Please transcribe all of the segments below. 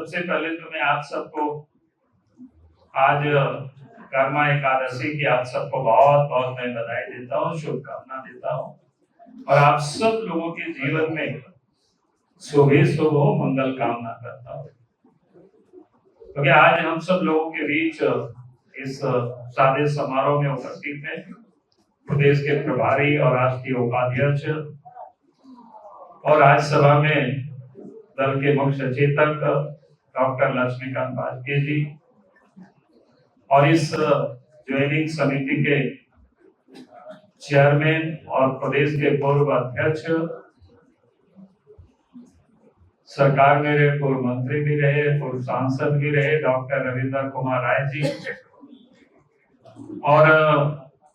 सबसे पहले तो मैं आप सबको आज कर्मा एकादशी की आप सबको बहुत बहुत मैं बधाई देता हूँ, शुभकामना देता हूँ और आप सब लोगों के जीवन में शुभ ही शुभ हो, मंगल कामना करता हूँ। क्योंकि आज हम सब लोगों के बीच इस सादे समारोह में उपस्थित है प्रदेश के प्रभारी और राष्ट्रीय उपाध्यक्ष और राज्यसभा में दल के मुख्य सचेतक डॉक्टर लक्ष्मीकांत वाजपेयी जी और इस ज्वाइनिंग समिति के चेयरमैन और प्रदेश के पूर्व अध्यक्ष, सरकार में रहे पूर्व मंत्री भी रहे, पूर्व सांसद भी रहे डॉक्टर रविंद्र कुमार राय जी और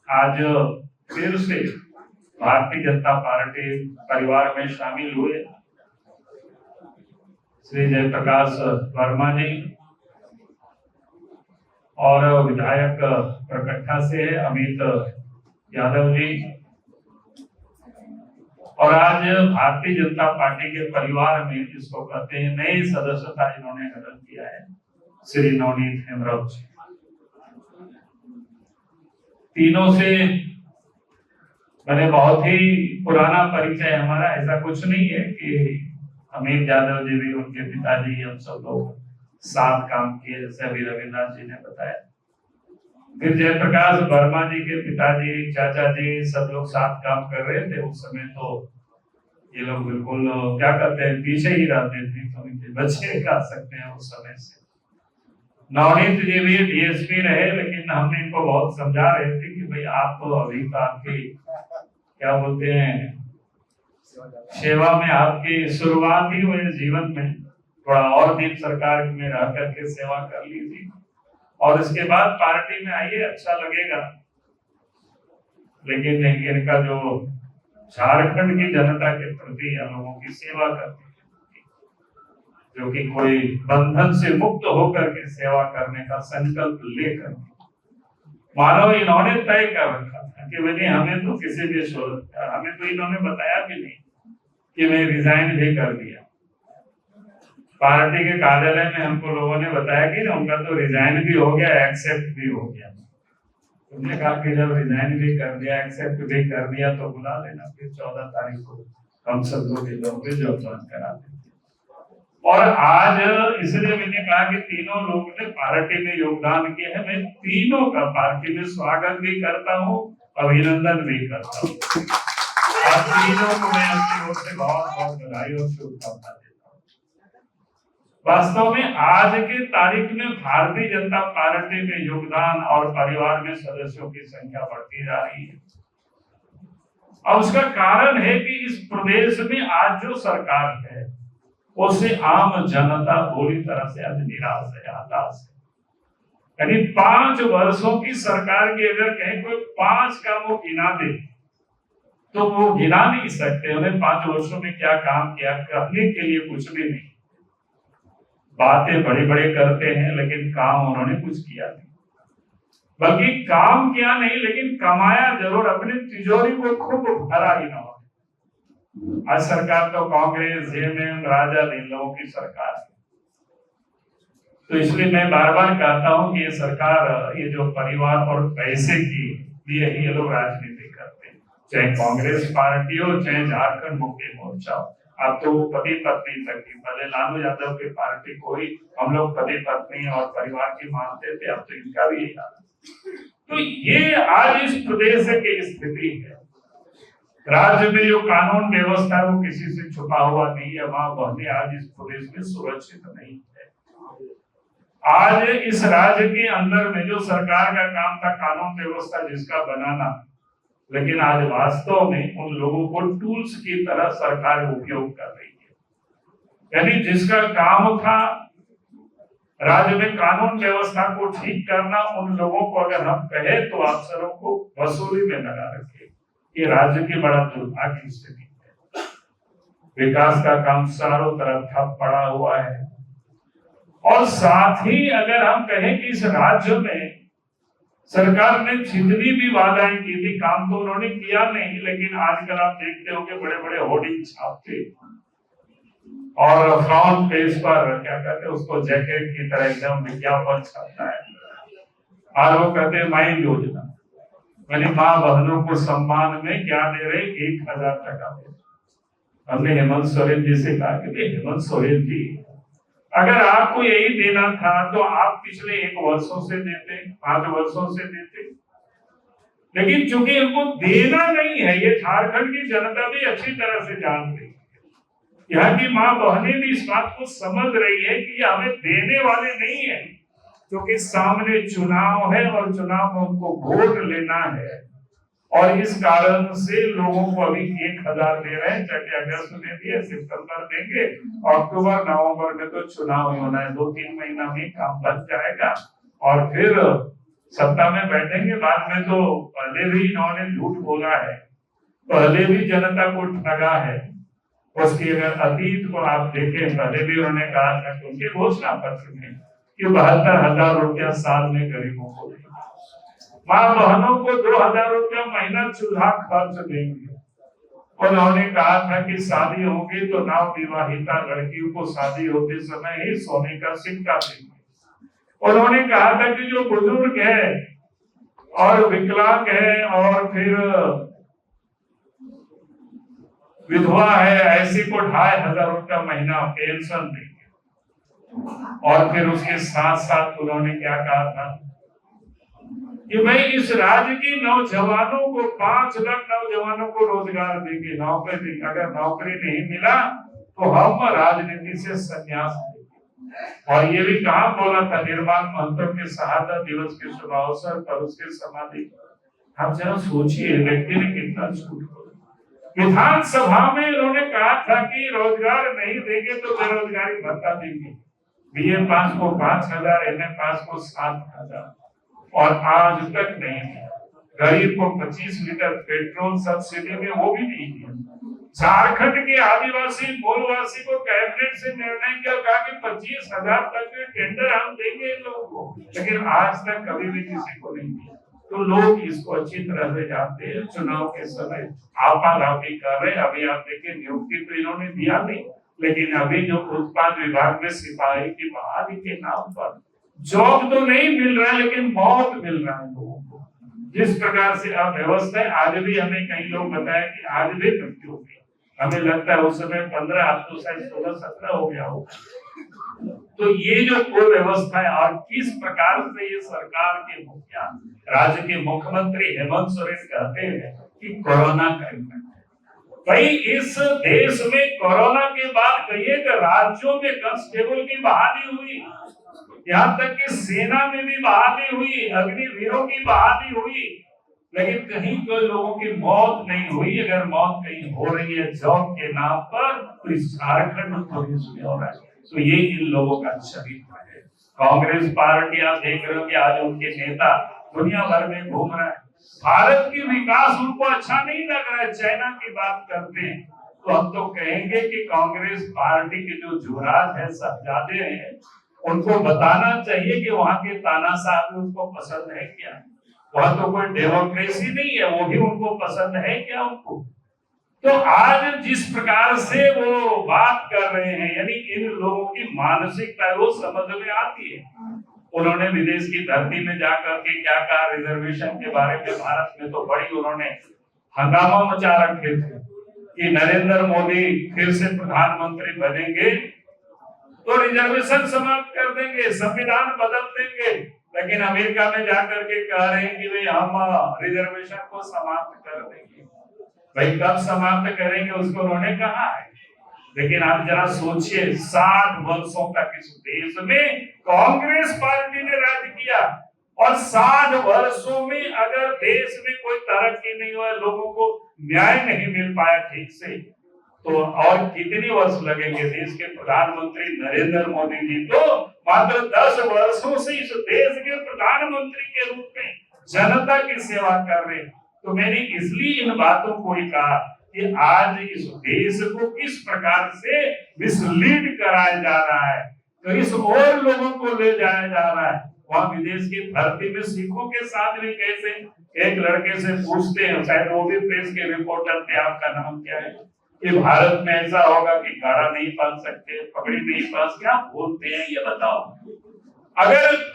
आज फिर से भारतीय जनता पार्टी परिवार में शामिल हुए श्री जयप्रकाश वर्मा जी और विधायक प्रकट्ठा से अमित यादव जी और आज भारतीय जनता पार्टी के परिवार में जिसको कहते हैं नई सदस्यता इन्होंने ग्रहण किया है श्री नवनीत हेमरम जी। तीनों से मैंने बहुत ही पुराना परिचय हमारा, ऐसा कुछ नहीं है कि अमित यादव जी भी उनके पिताजी, हम सब लोग साथ काम किए जैसे अभी रविन्द्रनाथ जी ने बताया। फिर जयप्रकाश वर्मा जी के पिताजी, चाचा जी सब लोग साथ काम कर रहे थे उस समय, तो ये लोग बिल्कुल क्या कहते हैं पीछे ही रहते थे, तो इनके बच्चे कह सकते हैं उस समय से। नवनीत जी भी डीएसपी रहे, लेकिन हमने इनको बहुत समझा रहे थे कि भाई आप तो अभी तो आपकी क्या बोलते हैं सेवा में आपकी शुरुआत ही हुई जीवन में, थोड़ा और दिन सरकार में रह करके सेवा कर लीजिए और इसके बाद पार्टी में आइए, अच्छा लगेगा। लेकिन इनका जो झारखंड की जनता के प्रति लोगों की सेवा करने, जो कि कोई बंधन से मुक्त होकर के सेवा करने का संकल्प लेकर मानो इन्होंने तय कर रखा था कि नहीं हमें तो किसी भी सूरत, हमें तो इन्होंने बताया भी नहीं कि मैं रिजाइन भी कर दिया। पार्टी के कार्यालय में हमको लोगों ने बताया कि ना उनका तो रिजाइन भी हो गया, एक्सेप्ट भी हो गया। तुमने कहा कि जब रिजाइन भी कर दिया, एक्सेप्ट भी कर दिया तो बुला लेना, फिर 14 तारीख को हम सब लोग जो करा देंगे। और आज इसलिए मैंने कहा कि तीनों लोग ने पार्टी में योगदान किया है, मैं तीनों का पार्टी में स्वागत भी करता हूँ, अभिनंदन भी करता हूँ। आप तीनों को मैं अपनी ओर से बहुत बहुत बधाई और शुभकामना देता हूँ। वास्तव में आज के तारीख में भारतीय जनता पार्टी में योगदान और परिवार में सदस्यों की संख्या बढ़ती जा रही है और उसका कारण है कि इस प्रदेश में आज जो सरकार है उससे आम जनता पूरी तरह से आज निराश है, हताश है। यानी 5 वर्षों की सरकार की अगर कहीं कोई 5 का वो गिना दे तो वो गिना नहीं सकते उन्हें 5 वर्षों में क्या काम किया, करने के लिए कुछ भी नहीं। बातें बड़े बड़े करते हैं लेकिन काम उन्होंने कुछ किया नहीं, बल्कि काम किया नहीं लेकिन कमाया जरूर, अपनी तिजोरी को खूब भरा ही ना। आज सरकार तो कांग्रेस, जेएमएम, राजद इन लोगों की सरकार है, तो इसलिए मैं बार बार कहता हूं कि ये सरकार, ये जो परिवार और पैसे की लिए ही ये लोग राजनीति करते हैं, चाहे कांग्रेस पार्टी हो चाहे झारखंड मुक्ति मोर्चा हो। अब तो पति पत्नी तक की, पहले लालू यादव की पार्टी को ही हम लोग पति पत्नी और परिवार की मानते थे, अब तो इनका भी यही हाल। तो ये आज इस प्रदेश की स्थिति है। राज्य में जो कानून व्यवस्था है वो किसी से छुपा हुआ नहीं है, मां बहनें आज इस प्रदेश में सुरक्षित नहीं है। आज इस राज्य के अंदर में जो सरकार का काम था कानून व्यवस्था जिसका बनाना, लेकिन आज वास्तव में उन लोगों को टूल्स की तरह सरकार उपयोग कर रही है। यानी जिसका काम था राज्य में कानून व्यवस्था को ठीक करना, उन लोगों को अगर हम कहे तो अफसरों को वसूली में लगा रखे। ये राज्य की बड़ा दुर्भाग्य स्थिति है। विकास का काम चारों तरफ ठप पड़ा हुआ है और साथ ही अगर हम कहें कि इस राज्य में सरकार ने जितनी भी वादाएं की थी काम तो उन्होंने किया नहीं, लेकिन आजकल आप देखते हो कि बड़े बड़े होर्डिंग छापते और फ्रंट पेज पर क्या कहते हैं उसको जैकेट की तरह एकदम विज्ञापन छपता है, और वो कहते हैं माई योजना, यानी माँ बहनों को सम्मान में क्या दे रहे, 1,000 टका दे। हमने हेमंत सोरेन जी से कहा कि हेमंत सोरेन जी, अगर आपको यही देना था तो आप पिछले 1 वर्षों से देते, 5 वर्षों से देते, लेकिन चूंकि इनको देना नहीं है, ये झारखंड की जनता भी अच्छी तरह से जानती है, यहाँ की माँ बहनें भी इस बात को समझ रही है कि हमें देने वाले नहीं है, क्योंकि सामने चुनाव है और चुनाव में उनको वोट लेना है, और इस कारण से लोगों को अभी 1,000 दे रहे हैं, चाहे अगस्त में दिए, सितंबर देंगे, अक्टूबर नवंबर में तो चुनाव ही होना है, 2-3 महीना में काम बन जाएगा और फिर सत्ता में बैठेंगे। बाद में तो पहले भी इन्होंने झूठ बोला है, पहले भी जनता को ठगा है, उसकी अगर अतीत को आप देखें, पहले भी उन्होंने कहा था कि उनके घोषणा पत्र में कि 72,000 रुपया साल में गरीबों को, माँ बहनों को 2,000 रुपया महीना चूल्हा खर्च देंगे। उन्होंने कहा था कि शादी होगी तो नव विवाहिता लड़कियों को शादी होते समय ही सोने का सिक्का देंगे। उन्होंने कहा था कि जो बुजुर्ग है और विकलांग है और फिर विधवा है, ऐसी को 2,500 रुपया महीना पेंशन देंगे। और फिर उसके साथ साथ उन्होंने क्या कहा था कि मैं इस राज्य की नौजवानों को 5 लाख नौजवानों को रोजगार देंगे, नौकरी देंगे, अगर नौकरी नहीं मिला तो हम राजनीति से संन्यास लेंगे। और ये भी कहा बोला था निर्माण महतो के शहादत दिवस के शुभ अवसर पर उसके समाधि। आप जरा सोचिए व्यक्ति ने कितना झूठ बोला। विधानसभा में उन्होंने कहा था कि रोजगार नहीं देंगे तो बेरोजगारी भत्ता देंगे, बीए पास को 5,000, एमए पास को 7,000, और आज तक नहीं दिया। गरीब को 25 लीटर पेट्रोल सब्सिडी में वो भी नहीं दिया। झारखंड के आदिवासी मूलवासी को कैबिनेट से निर्णय किया, कहा कि 25,000 तक के टेंडर हम देंगे इन लोगों को, लेकिन आज तक कभी भी किसी को नहीं दिया। तो लोग इसको अच्छी तरह से जानते हैं। चुनाव के समय आपाधापी कर रहे, अभी आप देखिए नियुक्ति तो इन्होंने दिया नहीं, लेकिन अभी जो उत्पाद विभाग में सिपाही की बहाली के नाम पर जॉब तो नहीं मिल रहा है, लेकिन मौत मिल रहा है लोगों को। जिस प्रकार से अव्यवस्था है, आज भी हमें कई लोग बताया कि आज भी मृत्यु हो गई, हमें लगता है उस समय 15, अब तो शायद 16-17 हो गया होगा। तो ये जो व्यवस्था है, और किस प्रकार से ये सरकार के मुखिया, राज्य के मुख्यमंत्री हेमंत सोरेन कहते हैं कि कोरोना का भाई इस देश में कोरोना के बाद कहिए कि राज्यों में कांस्टेबल की बहाली हुई, यहाँ तक कि सेना में भी बहाली हुई, अग्निवीरों की बहाली हुई, लेकिन कहीं कोई लोगों की मौत नहीं हुई। अगर मौत कहीं हो रही है जॉब के नाम पर, तो इस झारखंड पुलिस में हो रहा है। तो ये इन लोगों का चरित्र है। कांग्रेस पार्टी आप देख रहे हो कि आज उनके नेता दुनिया भर में घूम रहे हैं, भारत की विकास उनको अच्छा नहीं लग रहा है, चाइना की बात करते हैं। तो हम तो कहेंगे कि कांग्रेस पार्टी के जो युवराज है, साहबजादे हैं, उनको बताना चाहिए कि वहां के तानाशाह भी उनको पसंद है क्या, वहां तो कोई डेमोक्रेसी नहीं है, वो भी उनको पसंद है क्या उनको। तो आज जिस प्रकार से वो बात कर रहे हैं, यानी इन लोगों की मानसिकता वो समझ में आती है। उन्होंने विदेश की धरती में जाकर के क्या कहा रिजर्वेशन के बारे में, भारत में तो बड़ी उन्होंने हंगामा मचा रखे थे कि नरेंद्र मोदी फिर से प्रधानमंत्री बनेंगे तो रिजर्वेशन समाप्त कर देंगे, संविधान बदल देंगे। लेकिन अमेरिका में जाकर के कह रहे हैं कि भाई हम रिजर्वेशन को समाप्त कर देंगे। भाई कब समाप्त करेंगे उसको उन्होंने कहा है, लेकिन आप जरा सोचिए 60 वर्षों तक इस देश में कांग्रेस पार्टी ने राज किया, और 60 वर्षों में अगर देश में कोई तरक्की नहीं हुआ, लोगों को न्याय नहीं मिल पाया ठीक से, तो और कितने वर्ष लगेंगे। देश के प्रधानमंत्री नरेंद्र मोदी जी तो मात्र 10 वर्षों से इस देश के प्रधानमंत्री के रूप में जनता की सेवा कर रहे हैं। तो मैंने इसलिए इन बातों को ही कहा कि आज इस देश को किस प्रकार से मिसलीड कराया जा रहा है, तो इस और लोगों को ले जाया जा रहा है। वहां विदेश की धरती में सिखों के साथ भी कैसे एक लड़के से पूछते हैं, शायद वो भी प्रेस के रिपोर्टर थे, आपका नाम क्या है, कि भारत में ऐसा होगा कि गाड़ा नहीं पाल सकते, पगड़ी नहीं पाल, क्या बोलते हैं ये बताओ। अगर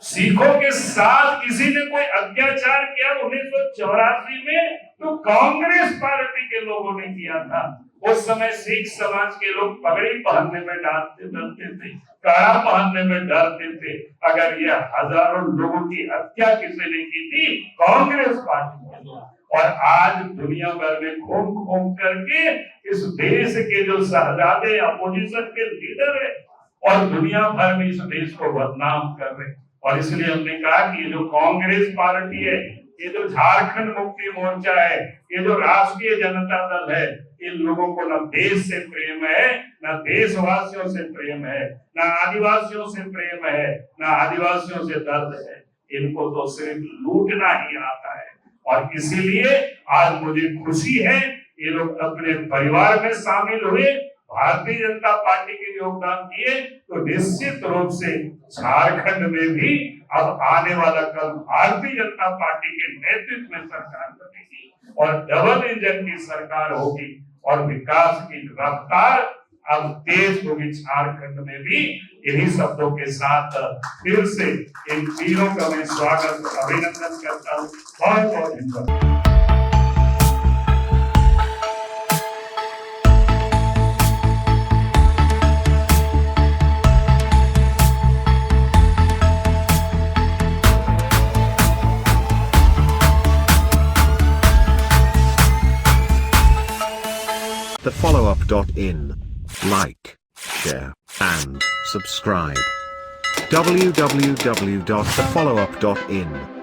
सिखों के साथ किसी ने कोई अत्याचार किया 1984 में, तो कांग्रेस पार्टी के लोगों ने किया था। उस समय सिख समाज के लोग पगड़ी पहनने में डरते थे, कड़ा पहनने में डरते थे। अगर ये हजारों लोगों की हत्या किसी ने की थी, कांग्रेस पार्टी के लोग। और आज दुनिया भर में घूम घूम करके इस देश के जो शहजादे अपोजिशन के लीडर है और दुनिया भर में इस देश को बदनाम कर रहे। और इसलिए हमने कहा कि ये जो कांग्रेस पार्टी है, ये जो झारखंड मुक्ति मोर्चा है, ये जो राष्ट्रीय जनता दल है, इन लोगों को न देश से प्रेम है, न देशवासियों से प्रेम है, न आदिवासियों से प्रेम है, न आदिवासियों से दर्द है। इनको तो सिर्फ लूटना ही आता है। और इसीलिए आज मुझे खुशी है, ये लोग अपने परिवार में शामिल हुए, भारतीय जनता पार्टी के योगदान दिए, तो निश्चित रूप से झारखंड में भी अब आने वाला कल भारतीय जनता पार्टी के नेतृत्व में सरकार बनेगी और डबल इंजन की सरकार होगी और विकास की रफ्तार अब तेज होगी झारखंड में भी। इन्हीं शब्दों के साथ फिर से इन तीनों का मैं स्वागत अभिनंदन करता हूँ। बहुत बहुत धन्यवाद। thefollowup.in. Like, share, and subscribe. www.thefollowup.in